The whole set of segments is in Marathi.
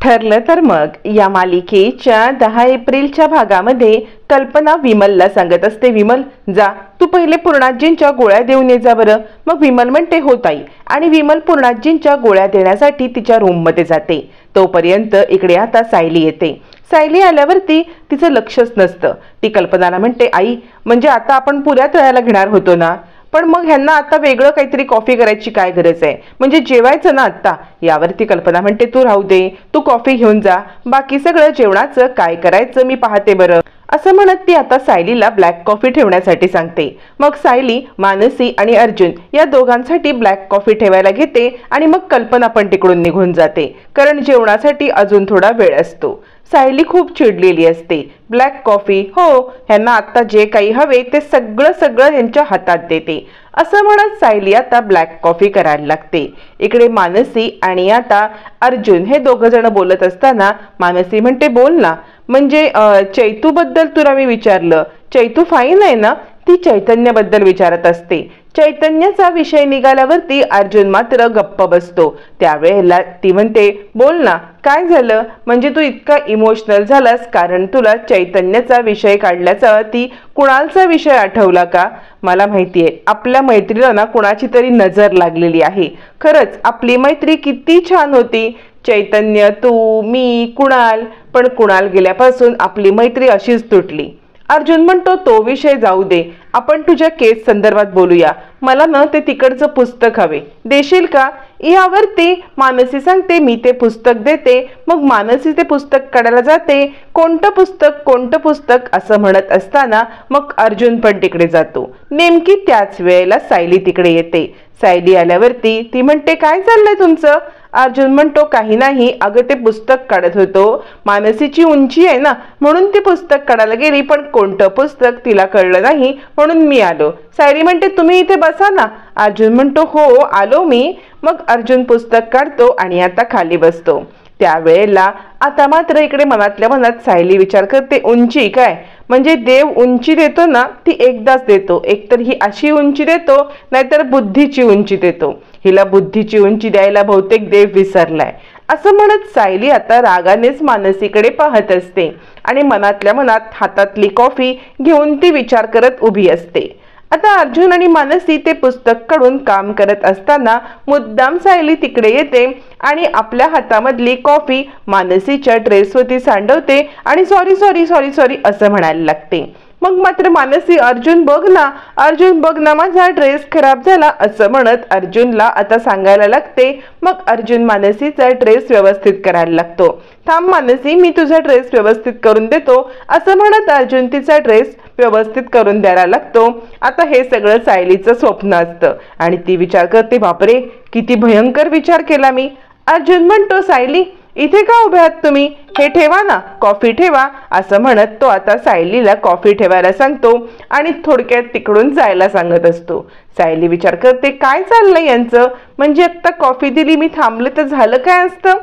ठरलं तर मग या मालिकेच्या 10 एप्रिलच्या भागामध्ये कल्पना विमलला सांगत असते, विमल जा तू पहिले पूर्णाजींच्या गोळ्या देऊन ये जा बरं. मग विमल म्हणते हो ताई, आणि विमल पूर्णाजींच्या गोळ्या देण्यासाठी तिच्या रूममध्ये जाते. तोपर्यंत इकडे आता सायली येते. सायली आल्यावरती तिचं लक्षच नसतं. ती कल्पनाला म्हणते, आई म्हणजे आता आपण पुऱ्यात राहायला घेणार होतो ना, पण मग ह्यांना आता वेगळं काहीतरी कॉफी करायची काय गरज आहे, म्हणजे जेवायचं ना आत्ता. यावरती कल्पना म्हणते तू राहू दे, तू कॉफी घेऊन जा, बाकी सगळं जेवणाचं काय करायचं मी पाहते बरं. असं म्हणत ती आता सायलीला ब्लॅक कॉफी ठेवण्यासाठी सांगते. मग सायली मानसी आणि अर्जुन या दोघांसाठी ब्लॅक कॉफी ठेवायला घेते आणि मग कल्पना पण तिकडून निघून जाते, कारण जेवणासाठी अजून थोडा वेळ असतो. सायली खूप चिडलेली असते. ब्लॅक कॉफी हो, ह्यांना आता जे काही हवे ते सगळं सगळं ह्यांच्या हातात देते. असं म्हणत सायली आता ब्लॅक कॉफी करायला लागते. इकडे मानसी आणि आता अर्जुन हे दोघं जण बोलत असताना मानसी म्हणते बोल ना, म्हणजे चैतूबद्दल तुला मी विचारलं, चैतू फाईन आहे ना. ती चैतन्याबद्दल विचारत असते. चैतन्याचा विषय निघाल्यावरती अर्जुन मात्र गप्प बसतो. त्यावेळेला ती म्हणते बोल ना काय झालं, म्हणजे तू इतका इमोशनल झालास कारण तुला चैतन्याचा विषय काढल्याचा ती कुणालचा विषय आठवला का. मला माहितीये आपल्या मैत्रीला ना कुणाची तरी नजर लागलेली आहे. खरंच आपली मैत्री किती छान होती, चैतन्य, तू, मी, कुणाल. पण कुणाल गेल्यापासून आपली मैत्री अशीच तुटली. अर्जुन म्हणतो तो विषय जाऊ दे, आपण तुझ्या केस संदर्भात बोलूया. मला ना ते तिकडचं पुस्तक हवे, देशील का. यावरती मानसी सांगते मी ते पुस्तक देते. मग मानसी ते पुस्तक काढायला जाते. कोणतं पुस्तक कोणतं पुस्तक असं म्हणत असताना मग अर्जुन पण तिकडे जातो. नेमकी त्याच वेळेला सायली तिकडे येते. सायली आल्यावरती ती म्हणते काय चाललंय तुमचं. अर्जुन म्हणतो काही नाही, अगं ते पुस्तक काढत होतो, मानसीची उंची आहे ना म्हणून ती पुस्तक काढायला गेली, पण कोणतं पुस्तक तिला कळलं नाही म्हणून मी आलो. सायली म्हणते तुम्ही इथे बसा ना. अर्जुन म्हणतो हो आलो मी. मग अर्जुन पुस्तक काढतो आणि आता खाली बसतो. त्यावेळेला आता मात्र इकडे मनातल्या मनात सायली विचार करते, उंची काय म्हणजे देव उंची देतो ना ती एकदाच देतो, एकतर ही अशी उंची देतो नाहीतर बुद्धीची उंची देतो. हिला बुद्धीची उंची द्यायला बहुतेक देव विसरलाय. असं म्हणत सायली आता रागानेच मानसीकडे पाहत असते आणि मनातल्या मनात हातातली कॉफी घेऊन ती विचार करत उभी असते. आता अर्जुन आणि मानसी ते पुस्तक काढून काम करत असताना मुद्दाम सायली तिकडे येते आणि आपल्या हातामधली कॉफी मानसीच्या ड्रेसवरती सांडवते आणि सॉरी सॉरी सॉरी सॉरी असं म्हणायला लागते. मग मात्र मानसी अर्जुन बघ ना माझा ड्रेस खराब झाला असं म्हणत अर्जुनला आता सांगायला लागते. मग अर्जुन मानसीचा ड्रेस व्यवस्थित करायला लागतो. थांब मानसी मी तुझा ड्रेस व्यवस्थित करून देतो असं म्हणत अर्जुन तिचा ड्रेस व्यवस्थित करून द्यायला लागतो. आता हे सगळं सायलीचं स्वप्न असतं आणि ती विचार करते बापरे किती भयंकर विचार केला मी. अर्जुन म्हणतो सायली इथे का उभे आहात तुम्ही, हे ठेवा ना, कॉफी ठेवा असं म्हणत तो आता सायलीला कॉफी ठेवायला सांगतो आणि थोडक्यात तिकडून जायला सांगत असतो. सायली विचार करते काय चाललंय यांचं, म्हणजे आता कॉफी दिली मी थांबले तर झालं काय असतं.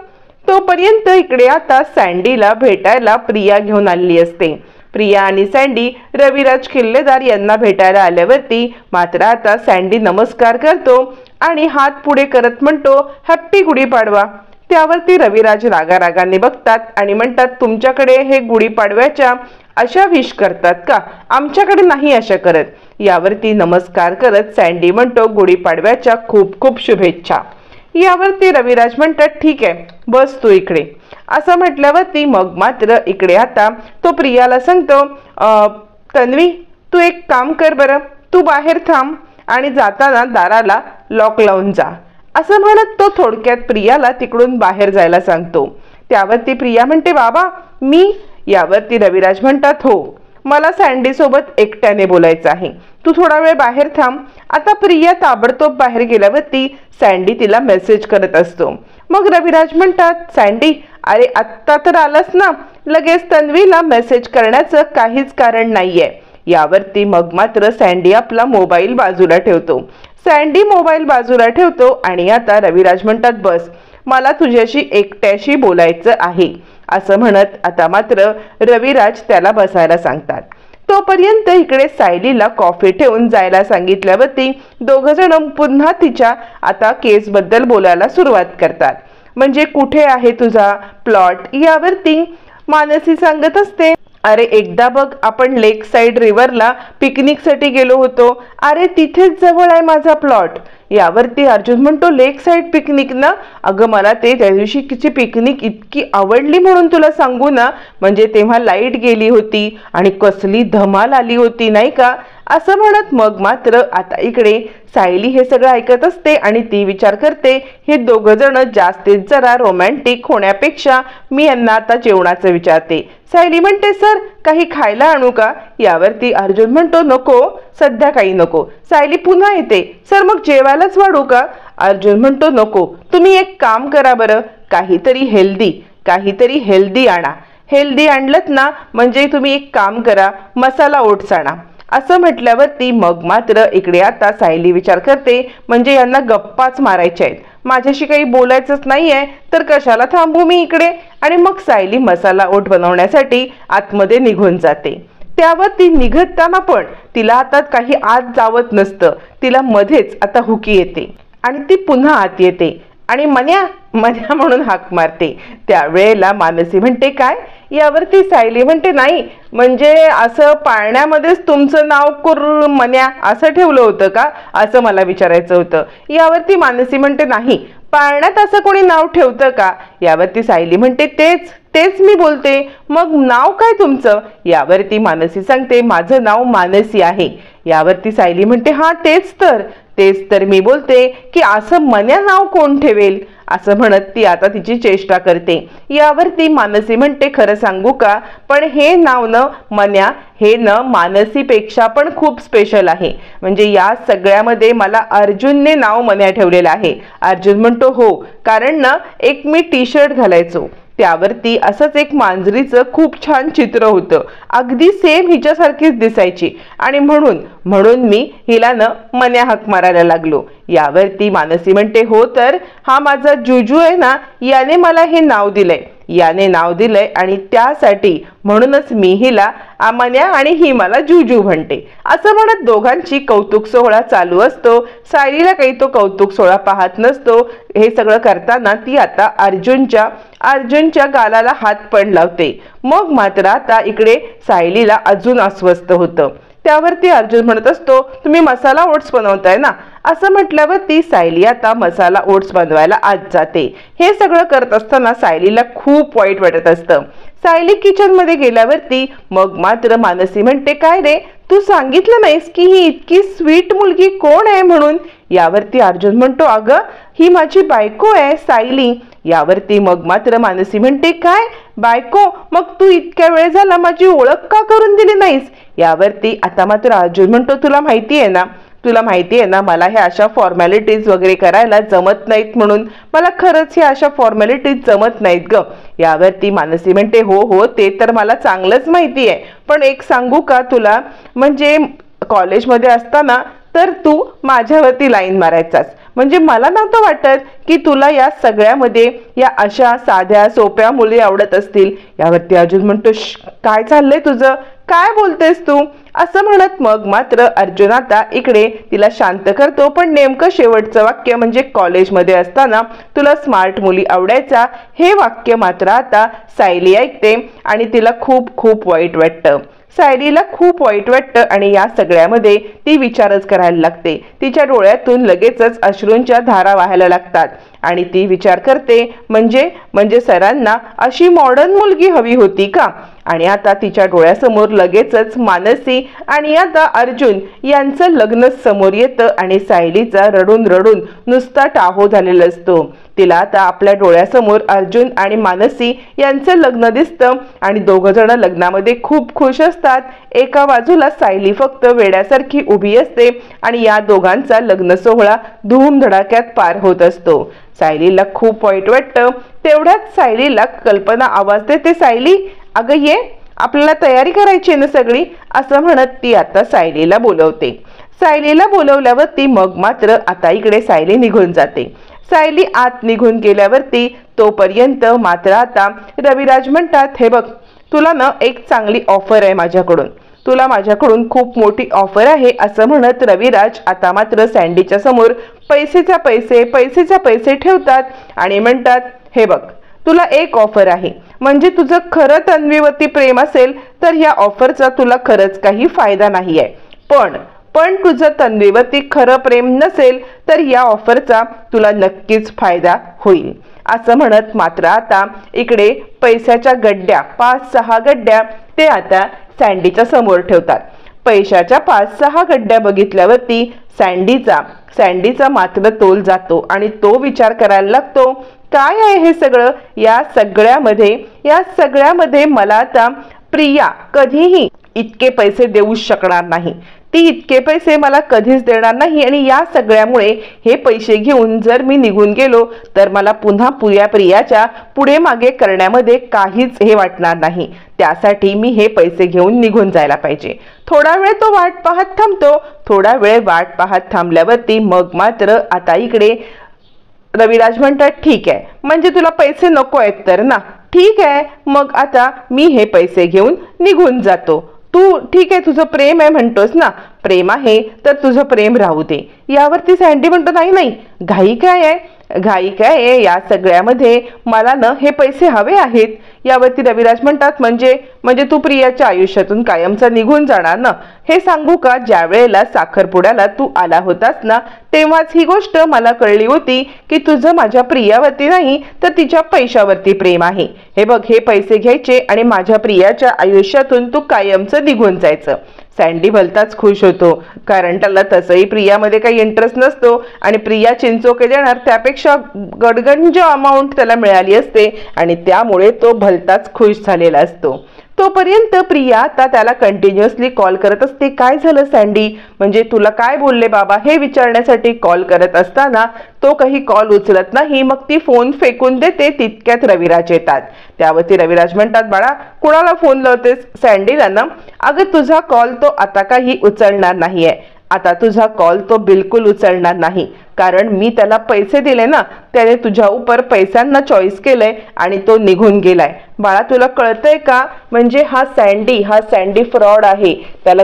तोपर्यंत इकडे आता सँडीला भेटायला प्रिया घेऊन आलेली असते. प्रिया आणि सँडी रविराज किल्लेदार यांना भेटायला आल्यावरती मात्र आता सँडी नमस्कार करतो आणि हात पुढे करत म्हणतो हॅप्पी गुढीपाडवा. त्यावरती रविराज रागारागाने बघतात आणि म्हणतात तुमच्याकडे हे गुढीपाडव्याच्या अशा विश करतात का, आमच्याकडे नाही अशा करत. यावरती नमस्कार करत सँडी म्हणतो गुढीपाडव्याच्या खूप खूप शुभेच्छा. यावरती रविराज म्हणतात ठीक आहे बस तू इकडे असं म्हटल्यावरती मग मात्र इकडे आता तो प्रियाला सांगतो तन्वी तू एक काम कर बरं, तू बाहेर थांब आणि जाताना दाराला लॉक लावून जा असं म्हणत तो थोडक्यात प्रियाला तिकडून बाहेर जायला सांगतो. त्यावरती प्रिया म्हणते बाबा मी. यावरती रविराज म्हणतात हो मला सँडी सोबत एकट्याने बोलायचं आहे, तू थोडा वेळ बाहेर थांब. आता प्रिया ताबडतोब बाहेर गेल्यावरती सँडी तिला मेसेज करत असतो. मग रविराज म्हणतात सँडी अरे आत्ता तर आलास ना, लगेच तन्वीला मेसेज करण्याचं काहीच कारण नाहीये. यावरती मग मात्र सँडी आपला मोबाईल बाजूला ठेवतो. सँडी मोबाईल बाजूला ठेवतो आणि आता रविराज म्हणतात बस मला तुझ्याशी एकट्याशी बोलायचं आहे असं म्हणत आता मात्र रविराज त्याला बसायला सांगतात. तोपर्यंत इकडे सायलीला कॉफी ठेवून जायला सांगितल्यावरती दोघं जण पुन्हा तिच्या आता केसबद्दल बोलायला सुरुवात करतात. म्हणजे कुठे आहे तुझा प्लॉट यावरती मानसी सांगत असते, अरे एकदा बघ आपण लेक साइड रिव्हरला पिकनिकसाठी गेलो होतो, अरे तिथेच जवळ आहे माझा प्लॉट. यावरती अर्जुन म्हणतो, लेक साइड पिकनिक ना? अगं मला ते त्या दिवशीची पिकनिक इतकी आवडली म्हणून तुला सांगू ना, म्हणजे तेव्हा लाईट गेली होती आणि कसली धमाल आली होती नाही का, असं म्हणत मग मात्र आता इकडे सायली हे सगळं ऐकत असते आणि ती विचार करते, हे दोघं जण जास्तीत जरा रोमॅन्टिक होण्यापेक्षा मी यांना आता जेवणाचं विचारते. सायली म्हणते, सर काही खायला आणू का? यावरती अर्जुन म्हणतो, नको सध्या काही नको. सायली पुन्हा येते, सर मग जेवायलाच वाढू का? अर्जुन म्हणतो, नको, तुम्ही एक काम करा बरं, काहीतरी हेल्दी आणा. हेल्दी आणलत ना म्हणजे तुम्ही एक काम करा, मसाला ओट्स आणा. असं म्हटल्यावरती मग मात्र इकडे आता सायली विचार करते, म्हणजे यांना गप्पाच मारायच्या आहेत, माझ्याशी काही बोलायचंच नाहीये तर कशाला थांबू मी इकडे. आणि मग सायली मसाला ओट बनवण्यासाठी आतमध्ये निघून जाते. त्यावर ती निघताना पण तिला आता काही आत जावत नसतं, तिला मध्येच आता हुकी येते आणि ती पुन्हा आत येते आणि मन्या मन्या म्हणून हाक मारते. त्यावेळेला मानसी म्हणते, काय? यावरती सायली म्हणते, नाही म्हणजे असं पाळण्यामध्येच तुमचं नाव मन्या असं ठेवलं होतं का, असं मला विचारायचं होतं. यावरती मानसी म्हणते, नाही पाळण्यात असं कोणी नाव ठेवतं का? यावरती सायली म्हणते, तेच मी बोलते, मग नाव काय तुमचं? यावरती मानसी सांगते, माझं नाव मानसी आहे. यावरती सायली म्हणते, हा तेच तर मी बोलते की असं मन्या नाव कोण ठेवेल, असं म्हणत ती आता तिची चेष्टा करते. यावरती मानसी म्हणते, खरं सांगू का, पण हे नाव न मन्या हे न मानसीपेक्षा पण खूप स्पेशल आहे. म्हणजे या सगळ्यामध्ये मला अर्जुनने नाव मन्या ठेवलेलं आहे. अर्जुन म्हणतो, हो कारण ना एक मी टी शर्ट घालायचो, त्यावरती असंच एक मांजरीचं खूप छान चित्र होतं, अगदी सेम हिच्यासारखीच दिसायची आणि म्हणून मी हिला न मन्या हाक मारायला लागलो. यावरती मानसी म्हणते, हो तर हा माझा जुजू आहे ना, याने मला हे नाव दिलंय आणि त्यासाठी म्हणूनच मी हिला मन्या आणि ही मला जुजू म्हणते. असं म्हणत दोघांची कौतुक सोहळा चालू असतो. सायलीला काही तो कौतुक सोहळा पाहत नसतो. हे सगळं करताना ती आता अर्जुनच्या गालाला हात पण लावते. मग मात्र आता इकडे सायलीला अजून अस्वस्थ होतं. त्यावरती अर्जुन म्हणत असतो, तुम्ही मसाला ओट्स बनवताय ना? असं म्हटल्यावरती सायली आता मसाला ओट्स बनवायला आत जाते. हे सगळं करत असताना सायलीला खूप वाईट वाटत असतं. सायली किचन मध्ये गेल्यावरती मग मात्र मानसी म्हणते, काय रे तू सांगितलं नाहीस की ही इतकी स्वीट मुलगी कोण आहे म्हणून? यावरती अर्जुन म्हणतो, अगं ही माझी बायको आहे सायली. यावरती मग मात्र मानसी म्हणते, काय बायको? मग तू इतक्या वेळ झाला माझी ओळख का करून दिली नाहीस? यावरती आता मात्र अर्जुन म्हणतो, तुला माहिती आहे ना मला ह्या अशा फॉर्मॅलिटीज वगैरे करायला जमत नाहीत, म्हणून मला खरंच ह्या अशा फॉर्मॅलिटीज जमत नाहीत ग. यावरती मानसी म्हणते, हो ते तर मला चांगलंच माहिती आहे, पण एक सांगू का तुला, म्हणजे कॉलेजमध्ये असताना तर तू माझ्यावरती लाईन मारायचास, म्हणजे मला नव्हतं वाटत की तुला या सगळ्यामध्ये या अशा साध्या सोप्या मुली आवडत असतील. यावरती अर्जुन म्हणतो, काय चाललंय तुझं, काय बोलतेस तू? असं म्हणत मग मात्र अर्जुन आता इकडे तिला शांत करतो. पण नेमकं शेवटचं वाक्य म्हणजे कॉलेजमध्ये असताना तुला स्मार्ट मुली आवडायचा, हे वाक्य मात्र आता सायली ऐकते आणि तिला खूप खूप वाईट वाटतं. सायलीला खूप वाईट वाटतं आणि या सगळ्यामध्ये ती विचारच करायला लागते. तिच्या डोळ्यातून लगेचच अश्रूंच्या धारा वाहायला लागतात आणि ती विचार करते, म्हणजे सरांना अशी मॉडर्न मुलगी हवी होती का? आणि आता तिच्या डोळ्यासमोर लगेचच मानसी आणि आता अर्जुन यांचं लग्न समोर येतं आणि सायलीचा रडून नुसता टाहो झालेला असतो. तिला आता आपल्या डोळ्यासमोर अर्जुन आणि मानसी यांचं लग्न दिसतं आणि दोघं जण लग्नामध्ये खूप खुश असतात. एका बाजूला सायली फक्त वेड्यासारखी उभी असते आणि या दोघांचा लग्न सोहळा धूमधडाक्यात पार होत असतो. सायलीला खूप वाईट वाटतं. तेवढ्यात सायलीला कल्पना आवाज देते, सायली अगं ये, आपल्याला तयारी करायची ना सगळी, असं म्हणत ती आता सायलीला बोलवते. सायलीला बोलवल्यावरती मग मात्र आता इकडे सायली निघून जाते. सायली आत निघून गेल्यावरती तोपर्यंत मात्र आता रविराज म्हणतात, हे बघ तुला ना एक चांगली ऑफर आहे माझ्याकडून खूप मोठी ऑफर आहे. असं म्हणत रविराज आता मात्र सँडीच्या समोर पैसेच्या पैसे ठेवतात आणि म्हणतात, हे बघ, तुला एक ऑफर आहे, म्हणजे तुझं खरं तन्वीवरती प्रेम असेल तर या ऑफरचा तुला खरंच काही फायदा नाही आहे. पण तुझं तन्वीवरती खरं प्रेम नसेल तर या ऑफरचा तुला नक्कीच फायदा होईल. असं म्हणत मात्र आता इकडे पैशाच्या गड्ड्या, 5-6 गड्ड्या ते आता सँडीच्या समोर ठेवतात. पैशाच्या 5-6 गड्ड्या बघितल्यावरती सँडीचा मात्र तोल जातो आणि तो विचार करायला लागतो, काय आहे हे सगळं? या सगळ्यामध्ये मला आता प्रिया कधीही इतके पैसे देऊ शकणार नाही. ती इतके पैसे मला कधीच देणार नाही आणि या सगळ्यामुळे हे पैसे घेऊन जर मी निघून गेलो तर मला पुन्हा प्रियाच्या पुढे मागे करण्यामध्ये काहीच हे वाटणार नाही. त्यासाठी मी हे पैसे घेऊन निघून जायला पाहिजे. थोडा वेळ तो वाट पाहत थांबतो. थोडा वेळ वाट पाहत थांबल्यावरती मग मात्र आता इकडे रविराज म्हणतात, ठीक आहे, म्हणजे तुला पैसे नको आहेत तर ना, ठीक आहे, मग आता मी हे पैसे घेऊन निघून जातो. तू ठीक आहे, तुझं प्रेम आहे म्हणतोस ना, प्रेम आहे तर तुझं प्रेम राहू दे. यावरती सँडी म्हणतो, नाही, घाई काय आहे, या सगळ्यामध्ये मला ना हे पैसे हवे आहेत. यावरती रविराज म्हणतात, म्हणजे तू प्रियाच्या आयुष्यातून कायमचा निघून जाणार ना? हे सांगू का, ज्या वेळेला साखरपुड्याला तू आला होतास ना तेव्हाच ही गोष्ट मला कळली होती की तुझं माझ्या प्रियावरती नाही तर तिच्या पैशावरती प्रेम आहे. हे बघ, हे पैसे घ्यायचे आणि माझ्या प्रियाच्या आयुष्यातून तू कायमचं निघून जायचं. सँडी भलताच खुश होतो, कारण त्याला तसंही प्रियामध्ये काही इंटरेस्ट नसतो आणि प्रिया चिंचोके देणार त्यापेक्षा गडगंज अमाऊंट त्याला मिळाली असते आणि त्यामुळे तो भलताच खुश झालेला असतो. तोपर्यंत प्रिया आता त्याला कंटिन्युअसली कॉल करत असते. काय झालं सँडी, म्हणजे तुला काय बोलले बाबा, हे विचारण्यासाठी कॉल करत असताना तो काही कॉल उचलत नाही. मग ती फोन फेकून देते. तितक्यात रविराज येतात. त्यावरती रविराज म्हणतात, बाळा कुणाला फोन लावतेस? सँडीला ना. अगं तुझा कॉल तो आता काही उचलणार नाहीये. आता तुझा कॉल तो बिलकुल उचलणार नाही, कारण मी त्याला पैसे दिले ना, त्याने तुझ्या उपर पैशांना चॉईस केलंय आणि तो निघून गेलाय. बाळा तुला कळतंय का, म्हणजे हा सँडी फ्रॉड आहे. त्याला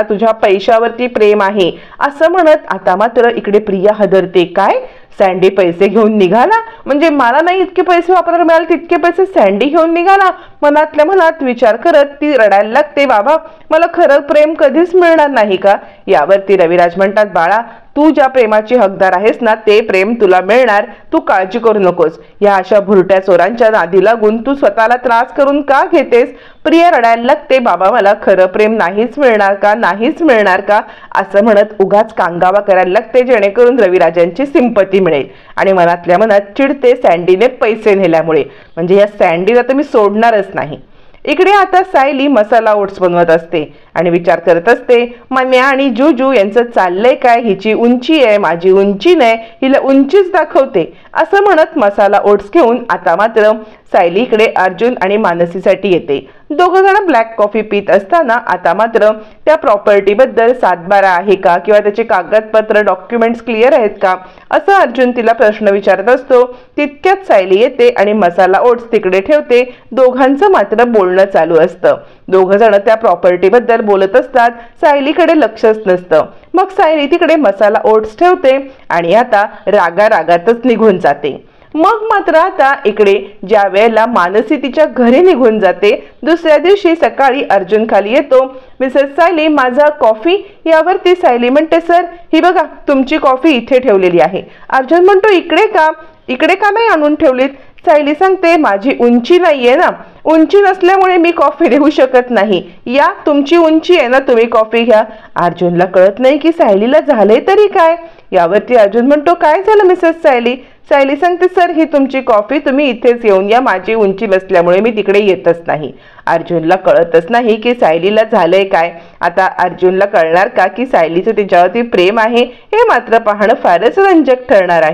तुझ्या पैशावरती प्रेम आहे. असं म्हणत आता मात्र इकडे प्रिया हदरते. काय, सँडी पैसे घेऊन निघाला? म्हणजे मला नाही इतके पैसे वापरायला मिळाले तितके पैसे सँडी घेऊन निघाला? मनातल्या मनात विचार करत ती रडायला लागते. बाबा मला खरं प्रेम कधीच मिळणार नाही का? यावरती रविराज म्हणतात, बाळा तू ज्या प्रेमाची हकदार आहेस ना ते प्रेम तुला मिळणार, तू काळजी करू नकोस. या अशा भुरट्या चोरांच्या नादी लागून तू स्वतःला त्रास करून का घेतेस? प्रिया रडायला लागते. बाबा मला खरं प्रेम नाहीच मिळणार का असं म्हणत उगाच कांगावा करायला लागते, जेणेकरून रविराजांची सिंपती मिळेल आणि मनातल्या मनात चिडते सँडीने पैसे नेल्यामुळे. म्हणजे या सँडीला तर मी सोडणारच नाही. इकडे आता सायली मसाला ओट्स बनवत असते आणि विचार करत असते, मन्या आणि जुजू यांचं चाललंय काय, हिची उंची आहे माझी उंची नाही, हिला उंचीच दाखवते. असं म्हणत मसाला ओट्स घेऊन आता मात्र सायली इकडे अर्जुन आणि मानसीसाठी येते. दोघं जण ब्लॅक कॉफी पित असताना आता मात्र त्या प्रॉपर्टी बद्दल 7/12 आहे का किंवा त्याचे कागदपत्र डॉक्युमेंट्स क्लिअर आहेत का असं अर्जुन तिला प्रश्न विचारत असतो. तितक्यात सायली येते आणि मसाला ओट्स तिकडे ठेवते. दोघांचं मात्र बोलणं चालू असतं. दोघं जण त्या प्रॉपर्टी बद्दल बोलत असतात. सायलीकडे लक्षच नसतं. मग सायली तिकडे मसाला ओट्स ठेवते आणि आता रागारागातच निघून जाते. मग मात्र आता इकडे ज्या वेळेला मानसी तिच्या घरी निघून जाते, दुसऱ्या दिवशी सकाळी अर्जुन खाली येतो. मिसेस सायली माझा कॉफी. यावरती सायली म्हणते, सर ही बघा तुमची कॉफी इथे ठेवलेली आहे. अर्जुन म्हणतो, इकडे का नाही आणून ठेवलीत? सायली सांगते, माझी उंची नाहीये ना, उंची नसल्यामुळे मी कॉफी देऊ शकत नाही. या तुमची उंची आहे ना, तुम्ही कॉफी घ्या. अर्जुनला कळत नाही की सायलीला झाले तरी काय. यावरती अर्जुन म्हणतो, काय झालं मिसेस सायली? सायली सांगते, सर ही तुमची कॉफी, तुम्ही इथेच येऊन या, माझी उंची नसल्यामुळे मी तिकडे येतच नाही. अर्जुनला कळतच नाही की सायलीला झालंय काय. आता अर्जुनला कळणार का की सायलीचं तिच्यावरती प्रेम आहे? हे मात्र पाहणं फारच रंजक ठरणार आहे.